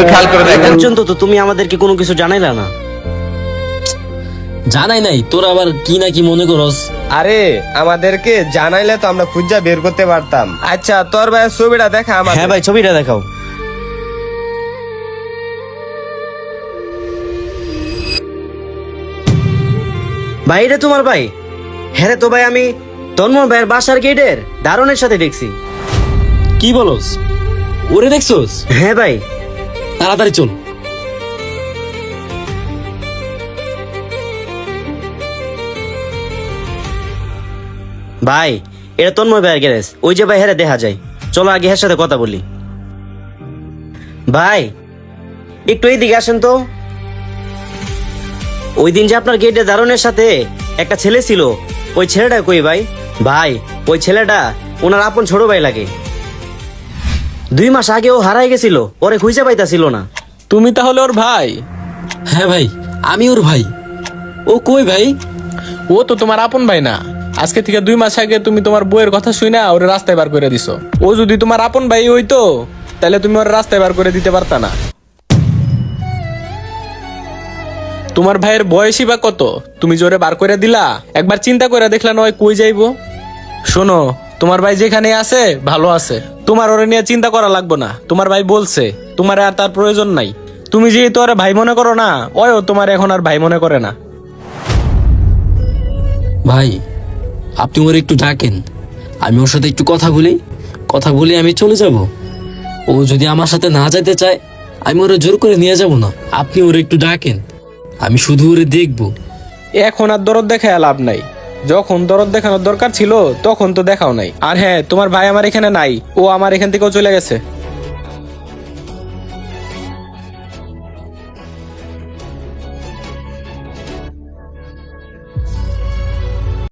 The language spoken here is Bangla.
খেয়াল করে দেখেন। পর্যন্ত তো তুমি আমাদেরকে কোনো কিছু জানাইলা না। জানাই নাই, তোর আবার কি না কি মনে করস? আরে আমাদেরকে জানাইলে তো আমরা খুঁজা বের করতে পারতাম। আচ্ছা তোর ভাইয়ের ছবিটা দেখা আমার। হ্যাঁ ভাই, ছবিটা দেখাও। ভাই এটা তোমার ভাই? হ্যাঁ রে, তো ভাই আমি তন্ময় ভাইয়ের বাসার গেটের দারোয়ানের সাথে দেখছি। কি বলস? ওরে দেখছস? হ্যাঁ ভাই। তাড়াতাড়ি চল। ভাই এটা তন্ময় ভাইয়ের গ্যারেজ, ওই যে ভাই হ্যাঁ দেখা যায়। চলো আগে এর সাথে কথা বলি। ভাই একটু এইদিকে আসেন তো। ওই দিন যে আপনার গেটে দারোয়ানের সাথে একটা ছেলে ছিল, ওই ছেলেটা কই ভাই? ভাই ওই ছেলেটা ওনার আপন ছোট ভাই লাগে। 2 মাস আগে ও হারাই গেছিল, ওরে খুঁজে পাইতাছিল না। তুমি তাহলে ওর ভাই? হ্যাঁ ভাই, আমি ওর ভাই। ও কই ভাই? ও তো তোমার আপন ভাই না। আজকে থেকে 2 মাস আগে তুমি তোমার বউয়ের কথা শুই না ওরে রাস্তায় বার করে দিছো। ও যদি তোমার আপন ভাই হইতো তাহলে তুমি ওর রাস্তায় বার করে দিতে পারতা না। তোমার ভাইয়ের বয়সই বা কত, তুমি জোরে বার করে দিলা? একবার চিন্তা করে দেখলা নয় কই যাইবো? শোনো, তোমার ভাই যেখানে আছে ভালো আছে, তোমার ওরে নিয়ে চিন্তা করা লাগবো না। তোমার ভাই বলছে তোমার আর তার প্রয়োজন নাই। তুমি যেহেতু ওরে ভাই মনে করো না, ওও তোমার এখন আর ভাই মনে করে না। ভাই আপনি ওর একটু ডাকেন, আমি ওর সাথে একটু কথা বলি আমি চলে যাব। ও যদি আমার সাথে না যেতে চায় আমি ওরে জোর করে নিয়ে যাব না। আপনি ওরে একটু ডাকেন, আমি শুধু ওরে দেখবো। এখন আর দরদ দেখায় লাভ নাই। যখন দরদ দেখানোর দরকার ছিল তখন তো দেখাও নাই। আর হ্যাঁ, তোমার ভাই আমার এখানে নাই, ও আমার এখান থেকেও চলে গেছে।